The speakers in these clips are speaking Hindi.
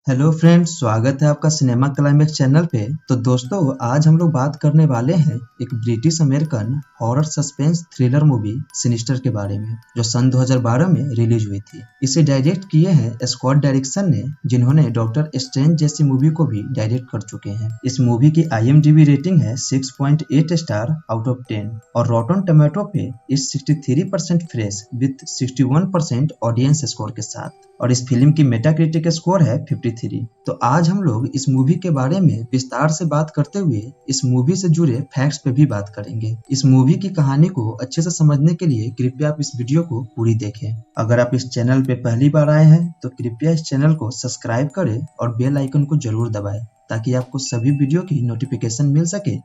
हेलो फ्रेंड्स, स्वागत है आपका सिनेमा क्लाइमेक्स चैनल पे। तो दोस्तों, आज हम लोग बात करने वाले हैं एक British American horror suspense thriller movie sinister के बारे में, जो सन 2012 में रिलीज हुई थी। इसे डायरेक्ट किए हैं स्कॉट डायरेक्सन ने, जिन्होंने डॉक्टर स्ट्रेंज जैसी मूवी को भी डायरेक्ट कर चुके हैं। इस मूवी की IMDb रेटिंग है 6.8 स्टार आउट ऑफ 10 और रॉटन टोमेटो पे इस 63% फ्रेश विथ 61% ऑडियंस स्कोर के साथ, और इस फिल्म की मेटाक्रिटिक स्कोर है 53। तो आज हम लोग इस मूवी के बारे में विस्तार से बात करते हुए इस मूवी से जुड़े फैक्ट्स पे भी बात करेंगे। इस मूवी की कहानी को अच्छे से समझने के लिए कृपया आप इस वीडियो को पूरी देखें। अगर आप इस चैनल पे पहली बार आए हैं तो कृपया इस चैनल को सब्सक्राइब करें और बेल आइकन को जरूर दबाएं, ताकि आपको सभी वीडियो की नोटिफिकेशन मिल सके।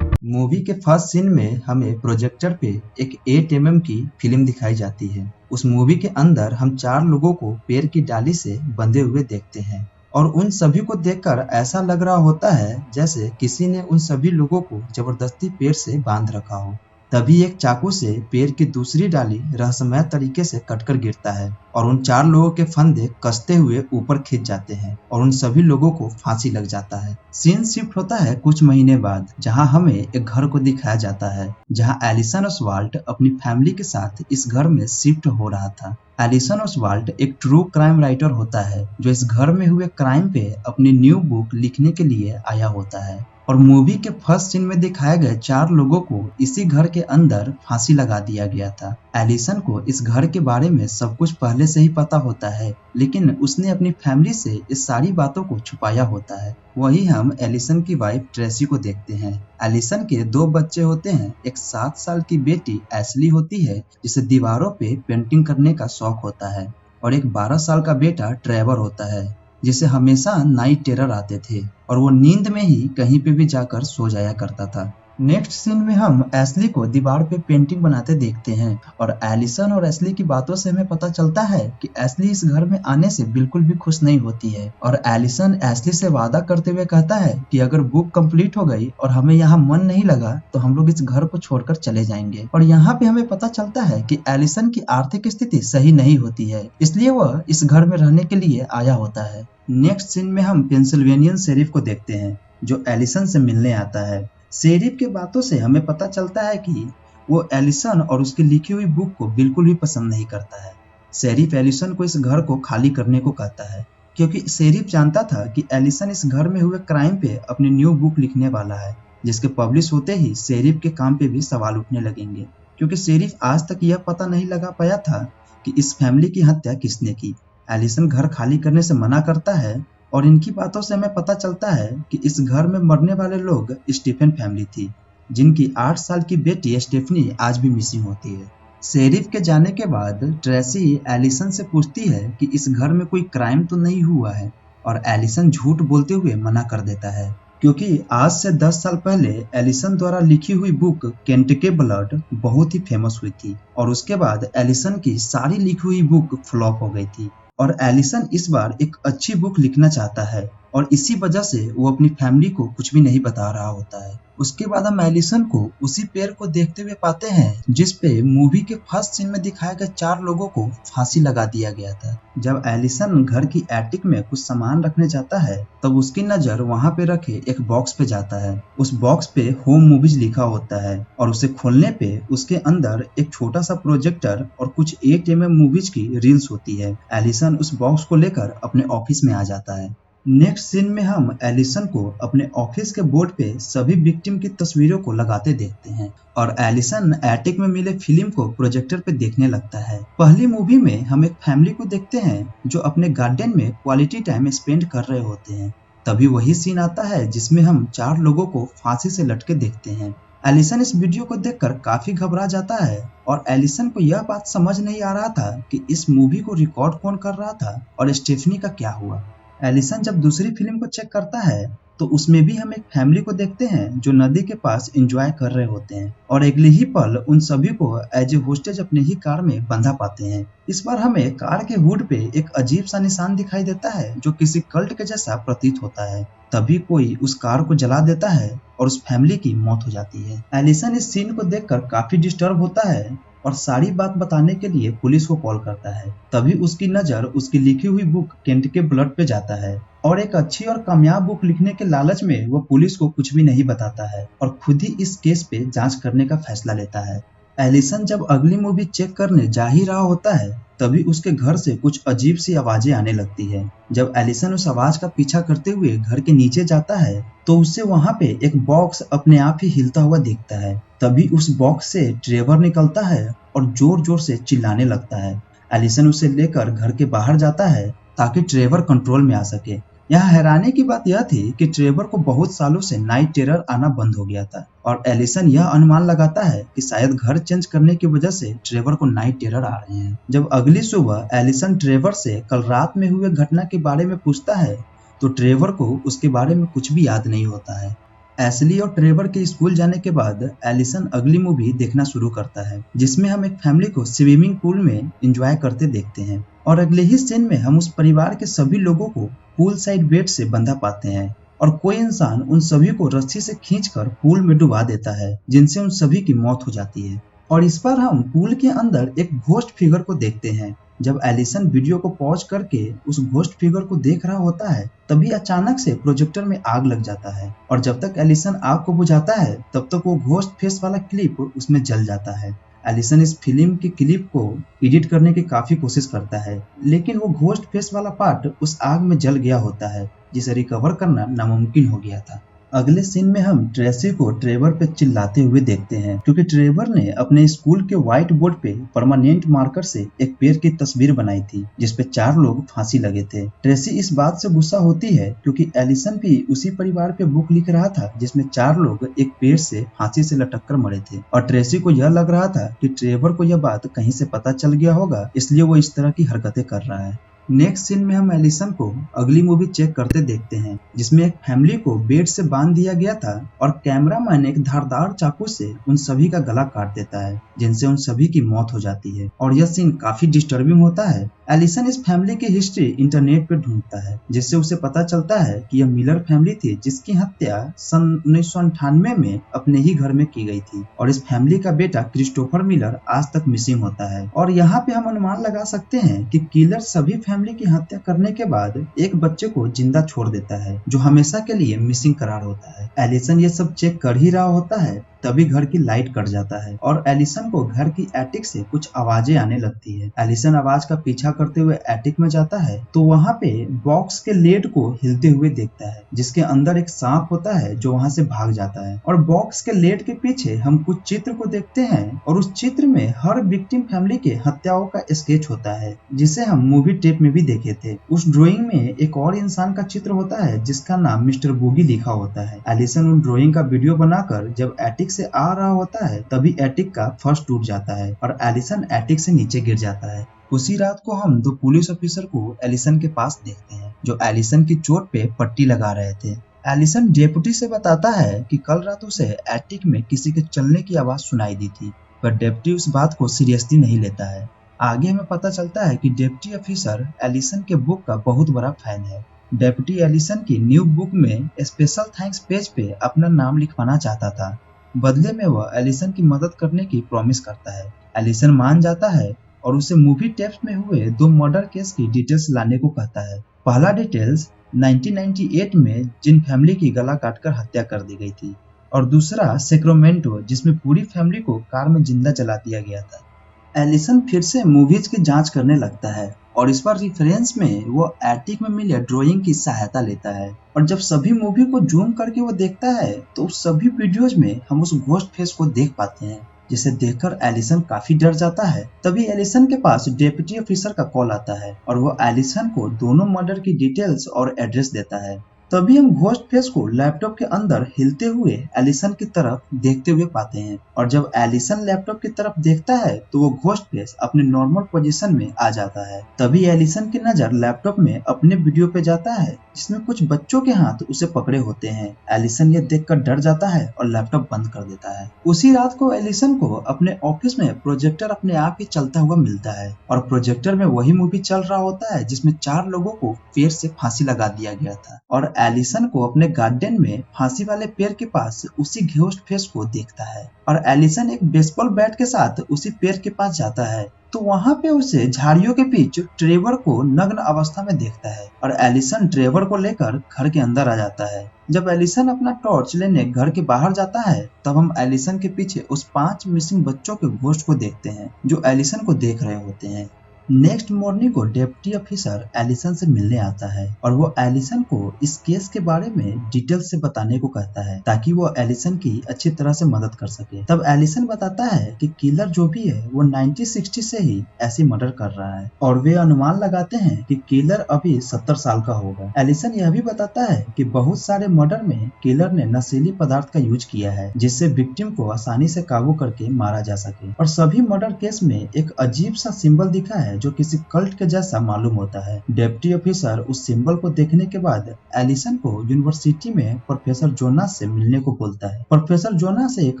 मूवी के फर्स्ट सीन में हमें प्रोजेक्टर पे एक 8 mm की फिल्म दिखाई जाती है। उस मूवी के अंदर हम 4 लोगों को पेड़ की डाली से बंधे हुए देखते हैं और उन सभी को देखकर ऐसा लग रहा होता है जैसे किसी ने उन सभी लोगों को जबरदस्ती पेड़ से बांध रखा हो। तभी एक चाकू से पेड़ की दूसरी डाली रहस्यमय तरीके से कटकर गिरता है और उन 4 लोगों के फंदे कसते हुए ऊपर खींच जाते हैं और उन सभी लोगों को फांसी लग जाता है। सीन शिफ्ट होता है कुछ महीने बाद, जहां हमें एक घर को दिखाया जाता है जहां एलिसन ओसवाल्ड अपनी फैमिली के साथ इस घर में शिफ्ट हो रहा था। एलिसन ओसवाल्ड एक ट्रू क्राइम राइटर होता है जो इस घर में हुए क्राइम पे अपनी न्यू बुक लिखने के लिए आया होता है, और मूवी के फर्स्ट सीन में दिखाए गए 4 लोगों को इसी घर के अंदर फांसी लगा दिया गया था। एलिसन को इस घर के बारे में सब कुछ पहले से ही पता होता है, लेकिन उसने अपनी फैमिली से इस सारी बातों को छुपाया होता है। वही हम एलिसन की वाइफ ट्रेसी को देखते हैं। एलिसन के 2 बच्चे होते हैं। एक 7 साल की बेटी एशली होती है जिसे दीवारों पे पेंटिंग करने का शौक होता है, और एक 12 साल का बेटा ट्रेवर होता है जिसे हमेशा नाइट टेरर आते थे और वो नींद में ही कहीं पे भी जाकर सो जाया करता था। नेक्स्ट सीन में हम एशली को दीवार पे पेंटिंग बनाते देखते हैं और एलिसन और एशली की बातों से हमें पता चलता है कि एशली इस घर में आने से बिल्कुल भी खुश नहीं होती है, और एलिसन एशली से वादा करते हुए कहता है कि अगर बुक कंप्लीट हो गई और हमें यहाँ मन नहीं लगा तो हम लोग इस घर को छोड़कर चले जाएंगे। और यहाँ पे हमें पता चलता है कि एलिसन की आर्थिक स्थिति सही नहीं होती है, इसलिए वह इस घर में रहने के लिए आया होता है। नेक्स्ट सीन में हम पेंसिल्वेनियन शेरिफ को देखते हैं जो एलिसन से मिलने आता है। शेरिफ के बातों से हमें पता चलता है कि वो एलिसन और उसकी लिखी हुई बुक को बिल्कुल भी पसंद नहीं करता है। शेरिफ एलिसन को इस घर को खाली करने को कहता है क्योंकि शेरिफ जानता था कि एलिसन इस घर में हुए क्राइम पे अपनी न्यू बुक लिखने वाला है, जिसके पब्लिश होते ही शेरिफ के काम पे भी सवाल उठने लगेंगे, क्योंकि शेरिफ आज तक यह पता नहीं लगा पाया था कि इस फैमिली की हत्या किसने की। एलिसन घर खाली करने से मना करता है और इनकी बातों से हमें पता चलता है कि इस घर में मरने वाले लोग स्टीफन फैमिली थी, जिनकी 8 साल की बेटी स्टेफनी आज भी मिसिंग होती है। शेरिफ के जाने के बाद ट्रेसी एलिसन से पूछती है कि इस घर में कोई क्राइम तो नहीं हुआ है, और एलिसन झूठ बोलते हुए मना कर देता है क्योंकि आज से 10 साल पहले एलिसन द्वारा लिखी हुई बुक केंटकी ब्लड बहुत ही फेमस हुई थी, और उसके बाद एलिसन की सारी लिखी हुई बुक फ्लॉप हो गई थी, और एलिसन इस बार एक अच्छी बुक लिखना चाहता है और इसी वजह से वो अपनी फैमिली को कुछ भी नहीं बता रहा होता है। उसके बाद हम एलिसन को उसी पेड़ को देखते हुए पाते हैं जिस पे मूवी के फर्स्ट सीन में दिखाए गए 4 लोगों को फांसी लगा दिया गया था। जब एलिसन घर की एटिक में कुछ सामान रखने जाता है तब उसकी नजर वहां पे रखे एक बॉक्स पे जाता है। उस बॉक्स पे होम मूवीज लिखा होता है और उसे खोलने पे उसके अंदर एक छोटा सा प्रोजेक्टर और कुछ 8 mm मूवीज की रील्स होती है। एलिसन उस बॉक्स को लेकर अपने ऑफिस में आ जाता है। नेक्स्ट सीन में हम एलिसन को अपने ऑफिस के बोर्ड पे सभी विक्टिम की तस्वीरों को लगाते देखते हैं, और एलिसन एटिक में मिले फिल्म को प्रोजेक्टर पे देखने लगता है। पहली मूवी में हम एक फैमिली को देखते हैं जो अपने गार्डन में क्वालिटी टाइम स्पेंड कर रहे होते हैं। तभी वही सीन आता है जिसमें हम 4 लोगों को फांसी से लटके देखते हैं। एलिसन इस वीडियो को देखकर काफी घबरा जाता है और एलिसन को यह बात समझ नहीं आ रहा था कि इस मूवी को रिकॉर्ड कौन कर रहा था और स्टेफनी का क्या हुआ। एलिसन जब दूसरी फिल्म को चेक करता है तो उसमें भी हम एक फैमिली को देखते हैं जो नदी के पास एंजॉय कर रहे होते हैं और अगले ही पल उन सभी को एज ए होस्टेज अपने ही कार में बंधा पाते हैं। इस बार हमें कार के हुड पे एक अजीब सा निशान दिखाई देता है जो किसी कल्ट के जैसा प्रतीत होता है। तभी कोई उस कार को जला देता है और उस फैमिली की मौत हो जाती है। एलिसन इस सीन को देखकर काफी डिस्टर्ब होता है और सारी बात बताने के लिए पुलिस को कॉल करता है। तभी उसकी नजर उसकी लिखी हुई बुक केंट के ब्लड पे जाता है और एक अच्छी और कामयाब बुक लिखने के लालच में वो पुलिस को कुछ भी नहीं बताता है और खुद ही इस केस पे जांच करने का फैसला लेता है। एलिसन जब अगली मूवी चेक करने जा ही रहा होता है तभी उसके घर से कुछ अजीब सी आवाजें आने लगती है। जब एलिसन उस आवाज का पीछा करते हुए घर के नीचे जाता है तो उसे वहां पे एक बॉक्स अपने आप ही हिलता हुआ दिखता है। तभी उस बॉक्स से ट्रेवर निकलता है और जोर जोर से चिल्लाने लगता है। एलिसन उसे लेकर घर के बाहर जाता है ताकि ट्रेवर कंट्रोल में आ सके। यहाँ हैरानी की बात यह थी कि ट्रेवर को बहुत सालों से नाइट टेरर आना बंद हो गया था और एलिसन यह अनुमान लगाता है कि शायद घर चेंज करने की वजह से ट्रेवर को नाइट टेरर आ रहे हैं। जब अगली सुबह एलिसन ट्रेवर से कल रात में हुए घटना के बारे में पूछता है तो ट्रेवर को उसके बारे में कुछ भी याद नहीं होता है। एशली और ट्रेवर के स्कूल जाने के बाद एलिसन अगली मूवी देखना शुरू करता है जिसमें हम एक फैमिली को स्विमिंग पूल में एंजॉय करते देखते हैं और अगले ही सीन में हम उस परिवार के सभी लोगों को पूल साइड बेड से बंधा पाते हैं और कोई इंसान उन सभी को रस्सी से खींचकर पूल में डुबा देता है जिनसे उन सभी की मौत हो जाती है। और इस बार हम पूल के अंदर एक घोस्ट फिगर को देखते हैं। जब एलिसन वीडियो को पॉज करके उस घोस्ट फिगर को देख रहा होता है तभी अचानक से प्रोजेक्टर में आग लग जाता है और जब तक एलिसन आग को बुझाता है तब तक वो घोस्ट फेस वाला क्लिप उसमें जल जाता है। एलिसन इस फिल्म की क्लिप को एडिट करने की काफी कोशिश करता है लेकिन वो घोस्ट फेस वाला पार्ट उस आग में जल गया होता है जिसे रिकवर करना नामुमकिन हो गया था। अगले सीन में हम ट्रेसी को ट्रेवर पे चिल्लाते हुए देखते हैं क्योंकि ट्रेवर ने अपने स्कूल के व्हाइट बोर्ड पे परमानेंट मार्कर से एक पेड़ की तस्वीर बनाई थी जिसपे 4 लोग फांसी लगे थे। ट्रेसी इस बात से गुस्सा होती है क्योंकि एलिसन भी उसी परिवार पे बुक लिख रहा था जिसमें 4 लोग एक पेड़ से फांसी से लटक कर मरे थे और ट्रेसी को यह लग रहा था कि ट्रेवर को यह बात कहीं से पता चल गया होगा इसलिए वो इस तरह की हरकतें कर रहा है। नेक्स्ट सीन में हम एलिसन को अगली मूवी चेक करते देखते हैं जिसमें एक फैमिली को बेड से बांध दिया गया था और कैमरामैन एक धारदार चाकू से उन सभी का गला काट देता है जिनसे उन सभी की मौत हो जाती है और यह सीन काफी डिस्टर्बिंग होता है। एलिसन इस फैमिली की हिस्ट्री इंटरनेट पर ढूंढता है जिससे उसे पता चलता है कि यह मिलर फैमिली थी जिसकी हत्या सन 1998 में अपने ही घर में की गई थी और इस फैमिली का बेटा क्रिस्टोफर मिलर आज तक मिसिंग होता है। और यहाँ पे हम अनुमान लगा सकते हैं कि किलर सभी फैमिली की हत्या करने के बाद एक बच्चे को जिंदा छोड़ देता है जो हमेशा के लिए मिसिंग करार होता है। एलिसन ये सब चेक कर ही रहा होता है तभी घर की लाइट कट जाता है और एलिसन को घर की एटिक से कुछ आवाजें आने लगती है। एलिसन आवाज का पीछा करते हुए एटिक में जाता है तो वहाँ पे बॉक्स के लेड को हिलते हुए देखता है जिसके अंदर एक सांप होता है जो वहाँ से भाग जाता है और बॉक्स के लेड के पीछे हम कुछ चित्र को देखते हैं और उस चित्र में हर विक्टिम फैमिली के हत्याओं का स्केच होता है जिसे हम मूवी टेप में भी देखे थे। उस ड्राइंग में एक और इंसान का चित्र होता है जिसका नाम मिस्टर बूगी लिखा होता है। एलिसन उन ड्राइंग का वीडियो बनाकर जब एटिक से आ रहा होता है तभी एटिक का फर्श टूट जाता है और एलिसन एटिक से नीचे गिर जाता है। उसी रात को हम 2 पुलिस ऑफिसर को एलिसन के पास देखते हैं जो एलिसन की चोट पे पट्टी लगा रहे थे। एलिसन डेप्यूटी से बताता है कि कल रात उसे एटिक में किसी के चलने की आवाज सुनाई दी थी पर डेप्यूटी उस बात को सीरियसली नहीं लेता है। आगे हमें पता चलता है कि डेप्यूटी ऑफिसर एलिसन के बुक का बहुत बड़ा फैन है। डेप्यूटी एलिसन की न्यू बुक में स्पेशल थैंक्स पेज पे अपना नाम लिखवाना चाहता था। बदले में वह एलिसन की मदद करने की प्रॉमिस करता है। एलिसन मान जाता है और उसे मूवी टेप्स में हुए 2 मर्डर केस की डिटेल्स लाने को कहता है। पहला डिटेल्स 1998 में जिन फैमिली की गला काटकर हत्या कर दी गई थी और दूसरा सेक्रोमेंटो जिसमें पूरी फैमिली को कार में जिंदा जला दिया गया था। एलिसन फिर से मूवीज की जांच करने लगता है और इस बार रिफरेंस में वो एटिक में मिले ड्राइंग की सहायता लेता है और जब सभी मूवी को जूम करके वो देखता है तो उस सभी वीडियोज में हम उस घोस्ट फेस को देख पाते हैं जिसे देखकर एलिसन काफी डर जाता है। तभी एलिसन के पास डेप्यूटी ऑफिसर का कॉल आता है और वो एलिसन को दोनों मर्डर की डिटेल्स और एड्रेस देता है। तभी हम घोस्ट फेस को लैपटॉप के अंदर हिलते हुए एलिसन की तरफ देखते हुए पाते हैं और जब एलिसन लैपटॉप की तरफ देखता है तो वो घोस्ट फेस अपने नॉर्मल पोजीशन में आ जाता है। तभी एलिसन की नजर लैपटॉप में अपने वीडियो पे जाता है जिसमें कुछ बच्चों के हाथ उसे पकड़े होते हैं। एलिसन ये देखकर डर जाता है और लैपटॉप बंद कर देता है। उसी रात को एलिसन को अपने ऑफिस में प्रोजेक्टर अपने आप ही चलता हुआ मिलता है और प्रोजेक्टर में वही मूवी चल रहा होता है जिसमें 4 लोगों को पेड़ से फांसी लगा दिया गया था और एलिसन को अपने गार्डन में फांसी वाले पेड़ के पास उसी घोस्ट फेस को देखता है और एलिसन एक बेसबॉल बैट के साथ उसी पेड़ के पास जाता है तो वहाँ पे उसे झाड़ियों के बीच ट्रेवर को नग्न अवस्था में देखता है और एलिसन ट्रेवर को लेकर घर के अंदर आ जाता है। जब एलिसन अपना टॉर्च लेने घर के बाहर जाता है तब हम एलिसन के पीछे उस 5 मिसिंग बच्चों के घोस्ट को देखते हैं जो एलिसन को देख रहे होते हैं। नेक्स्ट मॉर्निंग को डिप्टी ऑफिसर एलिसन से मिलने आता है और वो एलिसन को इस केस के बारे में डिटेल से बताने को कहता है ताकि वो एलिसन की अच्छी तरह से मदद कर सके। तब एलिसन बताता है कि किलर जो भी है वो 1960 से ही ऐसी मर्डर कर रहा है और वे अनुमान लगाते हैं कि किलर अभी 70 साल का होगा। एलिसन यह भी बताता है कि बहुत सारे मर्डर में किलर ने नशीली पदार्थ का यूज किया है जिससे विक्टिम को आसानी से काबू करके मारा जा सके और सभी मर्डर केस में एक अजीब सा सिंबल दिखा है जो किसी कल्ट के जैसा मालूम होता है। डिप्टी ऑफिसर उस सिंबल को देखने के बाद एलिसन को यूनिवर्सिटी में प्रोफेसर जोनास से मिलने को बोलता है। प्रोफेसर जोनास एक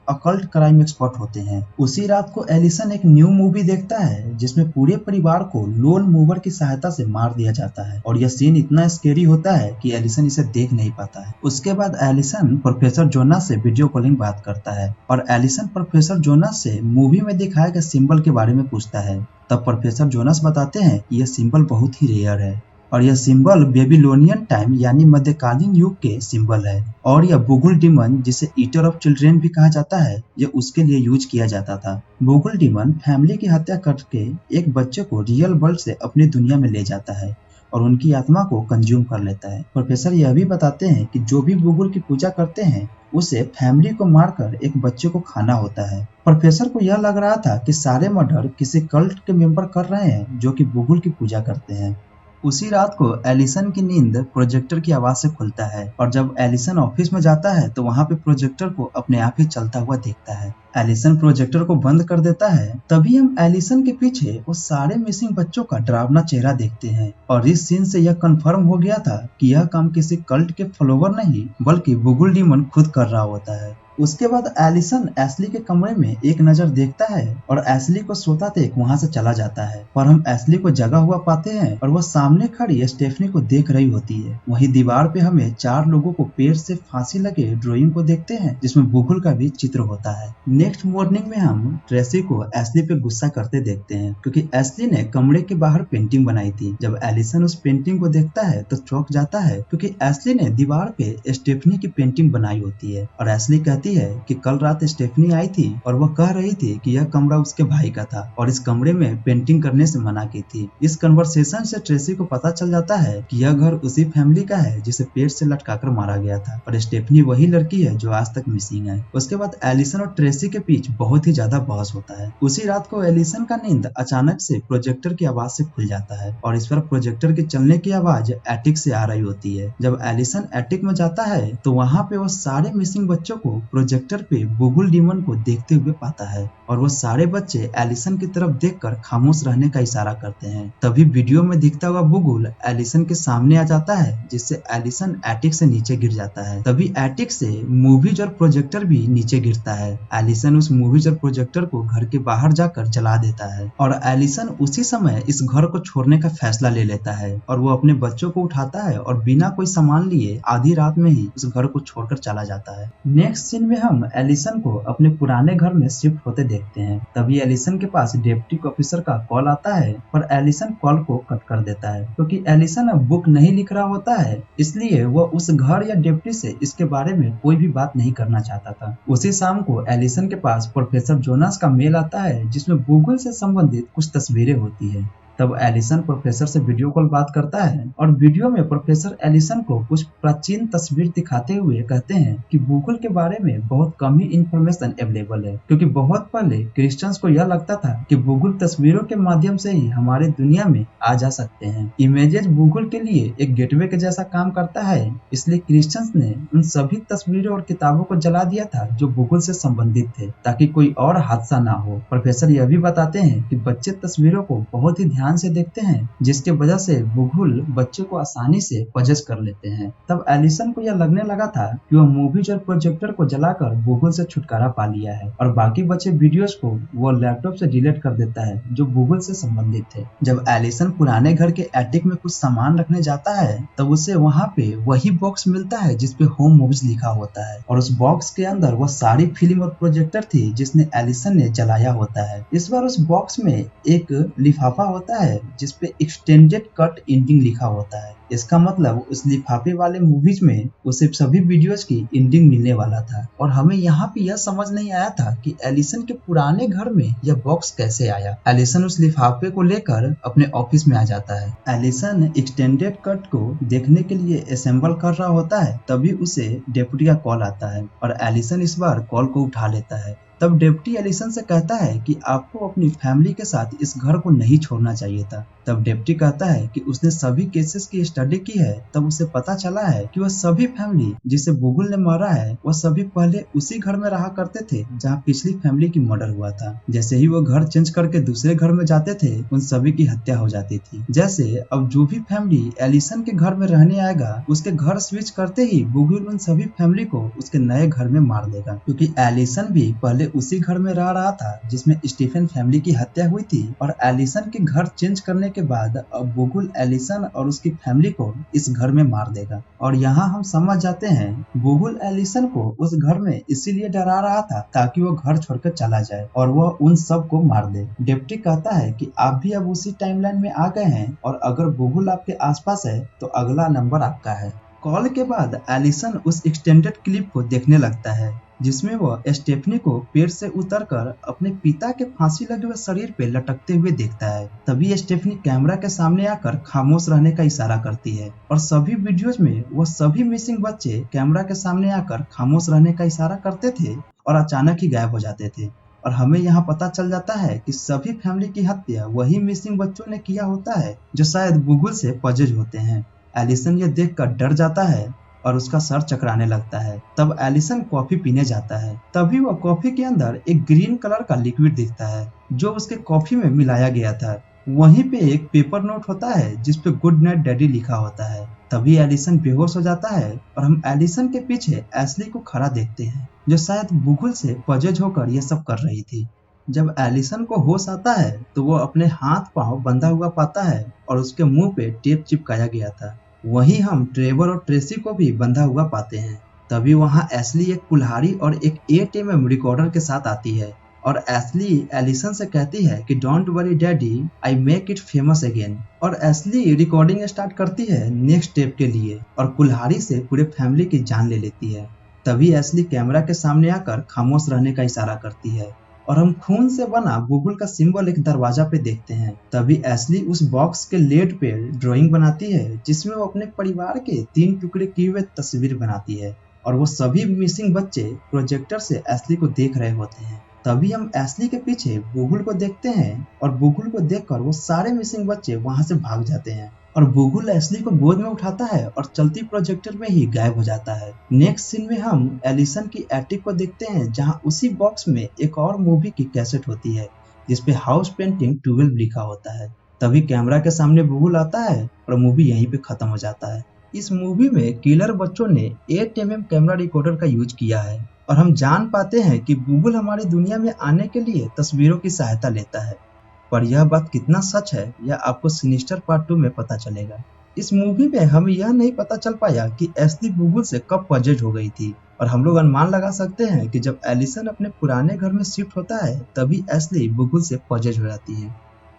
अकल्ट क्राइम एक्सपर्ट होते हैं। उसी रात को एलिसन एक न्यू मूवी देखता है जिसमें पूरे परिवार को लोन मूवर की सहायता से मार दिया जाता है और यह सीन इतना स्केरी होता है कि एलिसन इसे देख नहीं पाता है। उसके बाद एलिसन प्रोफेसर जोनास से वीडियो कॉलिंग बात करता है और एलिसन प्रोफेसर जोनास से मूवी में दिखाए गए सिंबल के बारे में पूछता है। तब प्रोफेसर जोनास बताते हैं कि यह सिंबल बहुत ही रेयर है और यह सिंबल बेबीलोनियन टाइम यानी मध्यकालीन युग के सिंबल है और यह बुगुल डीमन जिसे ईटर ऑफ चिल्ड्रेन भी कहा जाता है यह उसके लिए यूज किया जाता था। बुगुल डीमन फैमिली की हत्या करके एक बच्चे को रियल वर्ल्ड से अपनी दुनिया में ले जाता है और उनकी आत्मा को कंज्यूम कर लेता है। प्रोफेसर यह भी बताते हैं कि जो भी बुगुल की पूजा करते हैं उसे फैमिली को मारकर एक बच्चे को खाना होता है। प्रोफेसर को यह लग रहा था कि सारे मर्डर किसी कल्ट के मेंबर कर रहे हैं जो कि बुगुल की पूजा करते हैं। उसी रात को एलिसन की नींद प्रोजेक्टर की आवाज से खुलता है और जब एलिसन ऑफिस में जाता है तो वहाँ पे प्रोजेक्टर को अपने आप ही चलता हुआ देखता है। एलिसन प्रोजेक्टर को बंद कर देता है। तभी हम एलिसन के पीछे उस सारे मिसिंग बच्चों का डरावना चेहरा देखते हैं और इस सीन से यह कंफर्म हो गया था कि यह काम किसी कल्ट के फॉलोवर नहीं बल्कि बुगुल डीमन खुद कर रहा होता है। उसके बाद एलिसन एशली के कमरे में एक नजर देखता है और एशली को सोता देख वहां से चला जाता है पर हम एशली को जगा हुआ पाते हैं और वह सामने खड़ी स्टेफनी को देख रही होती है। वहीं दीवार पे हमें 4 लोगों को पेड़ से फांसी लगे ड्राइंग को देखते हैं जिसमें बुगुल का भी चित्र होता है। नेक्स्ट मॉर्निंग में हम ट्रेसी को एशली पे गुस्सा करते देखते हैं क्योंकि एशली ने कमरे के बाहर पेंटिंग बनाई थी। जब एलिसन उस पेंटिंग को देखता है तो चौंक जाता है क्योंकि एशली ने दीवार पे स्टेफनी की पेंटिंग बनाई होती है और एशली कहती है कि कल रात स्टेफनी आई थी और वह कह रही थी कि यह कमरा उसके भाई का था और इस कमरे में पेंटिंग करने से मना की थी। इस कन्वर्सेशन से ट्रेसी को पता चल जाता है कि यह घर उसी फैमिली का है जिसे पेड़ से लटकाकर मारा गया था और स्टेफनी वही लड़की है जो आज तक मिसिंग है। उसके बाद एलिसन और ट्रेसी के बीच बहुत ही ज्यादा बहस होता है। उसी रात को एलिसन का नींद अचानक से प्रोजेक्टर की आवाज से खुल जाता है और इस पर प्रोजेक्टर के चलने की आवाज एटिक से आ रही होती है। जब एलिसन एटिक में जाता है तो वहाँ पे वो सारे मिसिंग बच्चों को प्रोजेक्टर पे बुगुल डीमन को देखते हुए पाता है और वो सारे बच्चे एलिसन की तरफ देखकर खामोश रहने का इशारा करते हैं। तभी वीडियो में दिखता हुआ बुगुल एलिसन के सामने आ जाता है जिससे एलिसन एटिक से नीचे गिर जाता है। तभी एटिक से मूवीज और प्रोजेक्टर भी नीचे गिरता है। एलिसन उस मूवीज और प्रोजेक्टर को घर के बाहर जाकर जला देता है और एलिसन उसी समय इस घर को छोड़ने का फैसला ले लेता है और वो अपने बच्चों को उठाता है और बिना कोई सामान लिए आधी रात में ही उस घर को छोड़कर चला जाता है। नेक्स्ट सीन में हम एलिसन को अपने पुराने घर में शिफ्ट होते देखते हैं। तभी एलिसन के पास डिप्टी ऑफिसर का कॉल आता है पर एलिसन कॉल को कट कर देता है क्योंकि एलिसन अब बुक नहीं लिख रहा होता है, इसलिए वह उस घर या डिप्टी से इसके बारे में कोई भी बात नहीं करना चाहता था। उसी शाम को एलिसन के पास प्रोफेसर जोनास का मेल आता है जिसमें गूगल से संबंधित कुछ तस्वीरें होती है। तब एलिसन प्रोफेसर से वीडियो कॉल बात करता है और वीडियो में प्रोफेसर एलिसन को कुछ प्राचीन तस्वीर दिखाते हुए कहते हैं कि गूगल के बारे में बहुत कम ही इंफॉर्मेशन अवेलेबल है, क्योंकि बहुत पहले क्रिश्चियंस को यह लगता था कि गूगल तस्वीरों के माध्यम से ही हमारे दुनिया में आ जा सकते हैं। इमेजेस गूगल के लिए एक गेटवे के जैसा काम करता है, इसलिए क्रिश्चियंस ने उन सभी तस्वीरों और किताबों को जला दिया था जो गूगल से संबंधित थे, ताकि कोई और हादसा ना हो। प्रोफेसर यह भी बताते हैं कि बच्चे तस्वीरों को बहुत ही ध्यान से देखते हैं, जिसके वजह से गूगल बच्चे को आसानी से पजेस कर लेते हैं। तब एलिसन को यह लगने लगा था कि वह मूवीज और प्रोजेक्टर को जलाकर गूगल से छुटकारा पा लिया है और बाकी बचे वीडियोस को वो लैपटॉप से डिलीट कर देता है जो गूगल से संबंधित थे। जब एलिसन पुराने घर के एटिक में कुछ सामान रखने जाता है तब उसे वहाँ पे वही बॉक्स मिलता है जिसपे होम मूवीज लिखा होता है, और उस बॉक्स के अंदर वो सारी फिल्म और प्रोजेक्टर थी जिसने एलिसन ने जलाया होता है। इस बार उस बॉक्स में एक लिफाफा होता है जिसपे एक्सटेंडेड कट एंडिंग लिखा होता है। इसका मतलब उस लिफाफे वाले मूवीज में उसे सभी वीडियोस की एंडिंग मिलने वाला था, और हमें यहाँ पे यह समझ नहीं आया था कि एलिसन के पुराने घर में यह बॉक्स कैसे आया। एलिसन उस लिफाफे को लेकर अपने ऑफिस में आ जाता है। एलिसन एक्सटेंडेड कट को देखने के लिए असेंबल कर रहा होता है, तभी उसे डेप्यूटी का कॉल आता है और एलिसन इस बार कॉल को उठा लेता है। तब डेप्टी एलिसन से कहता है कि आपको अपनी फैमिली के साथ इस घर को नहीं छोड़ना चाहिए था। तब डेप्टी कहता है कि उसने सभी केसेस की स्टडी की है, तब उसे पता चला है कि वह सभी फैमिली जिसे गूगल ने मारा है वह सभी पहले उसी घर में रहा करते थे जहाँ पिछली फैमिली की मर्डर हुआ था। जैसे ही वो घर चेंज करके दूसरे घर में जाते थे उन सभी की हत्या हो जाती थी। जैसे अब जो भी फैमिली एलिसन के घर में रहने आएगा उसके घर स्विच करते ही गूगल उन सभी फैमिली को उसके नए घर में मार देगा, क्योंकि एलिसन भी पहले उसी घर में रह रहा था जिसमें स्टीफन फैमिली की हत्या हुई थी, और एलिसन के घर चेंज करने के बाद अब गूगल एलिसन और उसकी फैमिली को इस घर में मार देगा। और यहाँ हम समझ जाते हैं गूगल एलिसन को उस घर में इसीलिए डरा रहा था ताकि वो घर छोड़कर चला जाए और वह उन सब को मार दे। डेप्टी कहता है कि आप भी अब उसी टाइमलाइन में आ गए हैं और अगर गूगल आपके आसपास है तो अगला नंबर आपका है। कॉल के बाद एलिसन उस एक्सटेंडेड क्लिप को देखने लगता है जिसमें वह स्टेफनी को पेड़ से उतरकर अपने पिता के फांसी लगे हुए शरीर पे लटकते हुए देखता है। तभी स्टेफनी कैमरा के सामने आकर खामोश रहने का इशारा करती है और सभी वीडियोज में वह सभी मिसिंग बच्चे कैमरा के सामने आकर खामोश रहने का इशारा करते थे और अचानक ही गायब हो जाते थे। और हमें यहाँ पता चल जाता है कि सभी फैमिली की हत्या वही मिसिंग बच्चों ने किया होता है जो शायद गूगल से पजेज होते हैं। एलिसन ये देखकर डर जाता है और उसका सर चकराने लगता है। तब एलिसन कॉफी पीने जाता है, तभी वह कॉफी के अंदर एक ग्रीन कलर का लिक्विड दिखता है जो उसके कॉफी में मिलाया गया था। वहीं पे एक पेपर नोट होता है जिसपे गुड नाइट डैडी लिखा होता है। तभी एलिसन बेहोश हो जाता है और हम एलिसन के पीछे एशली को खड़ा देखते हैं जो शायद गूगल से पजेज होकर यह सब कर रही थी। जब एलिसन को होश आता है तो वो अपने हाथ पांव बंधा हुआ पाता है और उसके मुंह पे टेप चिपकाया गया था। वहीं हम ट्रेवर और ट्रेसी को भी बंधा हुआ पाते हैं। तभी वहाँ एशली एक कुल्हाड़ी और एक ATM रिकॉर्डर के साथ आती है और एशली एलिसन से कहती है कि don't worry daddy, I make it famous again. और एशली रिकॉर्डिंग स्टार्ट करती है नेक्स्ट स्टेप के लिए और कुल्हाड़ी से पूरे फैमिली की जान ले लेती है। तभी एशली कैमरा के सामने आकर खामोश रहने का इशारा करती है और हम खून से बना गूगल का सिंबल एक दरवाजा पे देखते हैं। तभी एशली उस बॉक्स के लेड पे ड्राइंग बनाती है जिसमें वो अपने परिवार के 3 टुकड़े किए हुए तस्वीर बनाती है और वो सभी मिसिंग बच्चे प्रोजेक्टर से एशली को देख रहे होते हैं। तभी हम एशली के पीछे गूगल को देखते हैं और गूगल को देखकर वो सारे मिसिंग बच्चे वहां से भाग जाते हैं और गूगल एशली को गोद में उठाता है और चलती प्रोजेक्टर में ही गायब हो जाता है। नेक्स्ट सीन में हम एलिसन की एटिक को देखते हैं जहां उसी बॉक्स में एक और मूवी की कैसेट होती है जिसपे हाउस पेंटिंग 12 लिखा होता है। तभी कैमरा के सामने गूगल आता है और मूवी यहीं पे खत्म हो जाता है। इस मूवी में किलर बच्चों ने 8mm कैमरा रिकॉर्डर का यूज किया है और हम जान पाते हैं कि गूगल हमारी दुनिया में आने के लिए तस्वीरों की सहायता लेता है। पर यह बात कितना सच है यह आपको सिनिस्टर पार्ट 2 में पता चलेगा। इस मूवी में हमें यह नहीं पता चल पाया कि एशली गूगल से कब पजेज हो गई थी, और हम लोग अनुमान लगा सकते हैं कि जब एलिसन अपने पुराने घर में शिफ्ट होता है तभी एशली गूगल से पजेज हो जाती है।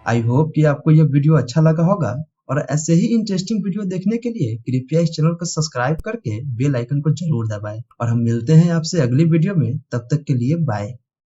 आई होप कि आपको यह वीडियो अच्छा लगा होगा, और ऐसे ही इंटरेस्टिंग वीडियो देखने के लिए कृपया इस चैनल को सब्सक्राइब करके बेल आइकन को जरूर दबाएं। और हम मिलते हैं आपसे अगली वीडियो में, तब तक के लिए बाय।